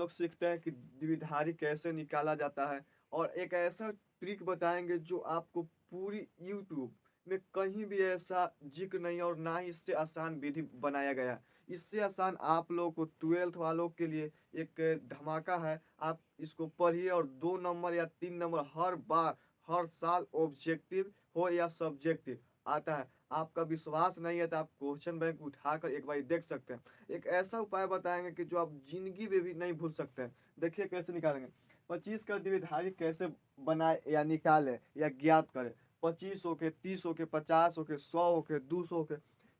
लोग सीखते हैं कि द्विधारी कैसे निकाला जाता है, और एक ऐसा ट्रिक बताएँगे जो आपको पूरी यूट्यूब में कहीं भी ऐसा ज़िक्र नहीं है और ना ही इससे आसान विधि बनाया गया है। इससे आसान आप लोगों को 12th वालों के लिए एक धमाका है। आप इसको पढ़िए और 2 नंबर या 3 नंबर हर बार, हर साल ऑब्जेक्टिव हो या सब्जेक्टिव आता है। आपका विश्वास नहीं है तो आप क्वेश्चन बैंक उठाकर एक बारी देख सकते हैं। एक ऐसा उपाय बताएँगे कि जो आप ज़िंदगी में भी नहीं भूल सकते हैं। देखिए कैसे निकालेंगे। 25 का द्विधारी कैसे बनाएँ या निकालें या ज्ञात करें। 25 हो के, 30 हो के, 50 हो के, 100 हो के, 200 हो के,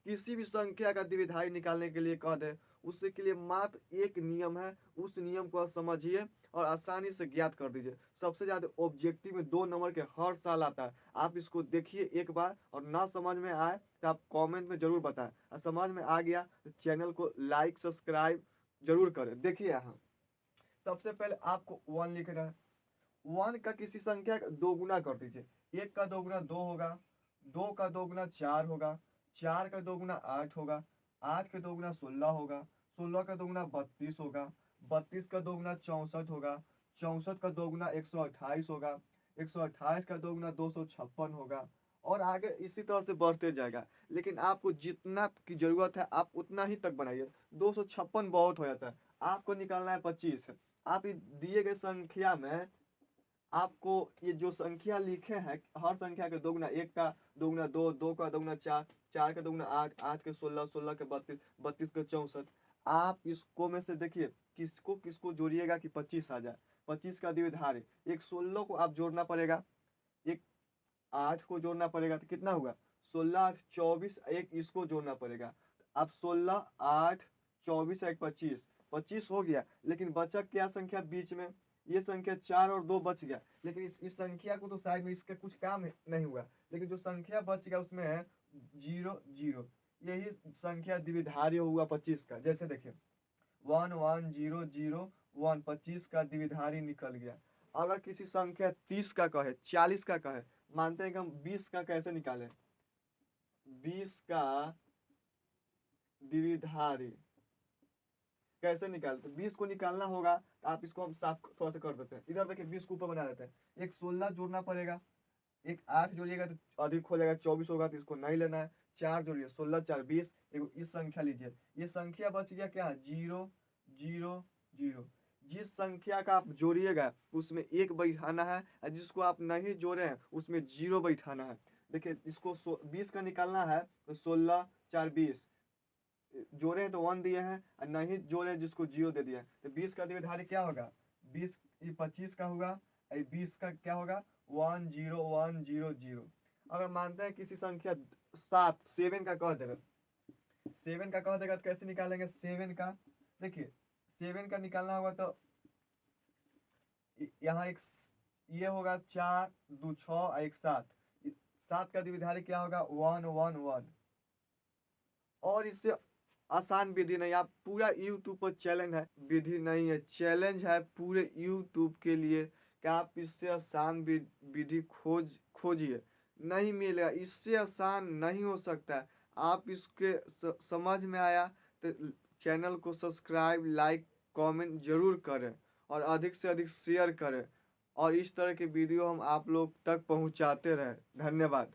किसी भी संख्या का द्विधारी निकालने के लिए कह दें, उसके के लिए मात्र एक नियम है। उस नियम को आप समझिए और आसानी से ज्ञात कर दीजिए। सबसे ज़्यादा ऑब्जेक्टिव में 2 नंबर के हर साल आता है। आप इसको देखिए एक बार, और ना समझ में आए तो आप कमेंट में ज़रूर बताएँ, और समझ में आ गया तो चैनल को लाइक, सब्सक्राइब ज़रूर करें। देखिए यहाँ, सबसे पहले आपको 1 लिखना है। 1 का किसी संख्या का दोगुना कर दीजिए। 1 का दोगुना 2 होगा, 2 का दोगुना 4 होगा, 4 का दोगुना 8 होगा, 8 का दोगुना 16 होगा, 16 का दोगुना 32 होगा, 32 का दोगुना 64 होगा, 64 का दोगुना 128 होगा, 128 का दोगुना 256 होगा, और आगे इसी तरह से बढ़ते जाएगा। लेकिन आपको जितना की ज़रूरत है आप उतना ही तक बनाइए। 256 बहुत हो जाता है। आपको निकालना है 25। आप इस दिए गए संख्या में आपको ये जो संख्या लिखे हैं, हर संख्या के दोगुना, 1 का दोगुना 2, 2 का दोगुना 4, 4 का दोगुना 8, 8 के 16, 16 के 32, 32 के 64। आप इसको में से देखिए किसको किसको जोड़िएगा कि 25 आ जाए। 25 का द्विधारी, एक 16 को आप जोड़ना पड़ेगा, एक 8 को जोड़ना पड़ेगा, तो कितना होगा 16 8 24, एक इसको जोड़ना पड़ेगा। अब 16 8 24 एक 25, 25 हो गया। लेकिन बचा क्या संख्या बीच में, ये संख्या 4 और 2 बच गया। लेकिन इस संख्या को तो साइड में इसका कुछ काम नहीं हुआ, लेकिन जो संख्या बच गया उसमें है 0 0। यही संख्या द्विधारी हुआ 25 का। जैसे देखिए 1 1 0 0 1, 25 का द्विधारी निकल गया। अगर किसी संख्या 30 का कहे, 40 का कहे, मानते हैं कि हम 20 का कैसे निकालें। 20 का द्विधारी कैसे निकालते हैं, 20 को निकालना होगा तो आप इसको हम साफ थोड़ा सा कर देते हैं। इधर देखिए 20 को ऊपर बना देते हैं। एक 16 जोड़ना पड़ेगा, एक 8 जोड़िएगा तो अधिक हो जाएगा, 24 होगा तो इसको नहीं लेना है। 4 जोड़िए, 16 4 20। एक इस संख्या लीजिए, ये संख्या बच गया क्या, 0 0 0। जिस संख्या का आप जोड़िएगा उसमें 1 बैठाना है, और जिसको आप नहीं जोड़े हैं उसमें 0 बैठाना है। देखिए इसको 20 का निकालना है तो 16 4 20 जोड़े हैं तो 1 दिए हैं, और नहीं जोड़े जिसको 0 दे दिए हैं। तो 20 का द्विधारी क्या होगा, 20 ये 25 का होगा, और 20 का क्या होगा 1 0 1 0 0। अगर मानते हैं किसी संख्या 7 का कह देगा, 7 का कह देगा तो कैसे निकालेंगे 7 का। देखिए 7 का निकालना होगा तो यहाँ एक ये होगा 4 2 6 और एक 7। 7 का द्विधारी क्या होगा 1 1 1। और इससे आसान विधि नहीं, आप पूरा यूट्यूब पर चैलेंज है, विधि नहीं है, चैलेंज है पूरे यूट्यूब के लिए कि आप इससे आसान विधि खोजिए, नहीं मिलेगा। इससे आसान नहीं हो सकता है। आप इसके समझ में आया तो चैनल को सब्सक्राइब, लाइक, कमेंट जरूर करें, और अधिक से अधिक शेयर करें, और इस तरह के वीडियो हम आप लोग तक पहुंचाते रहें। धन्यवाद।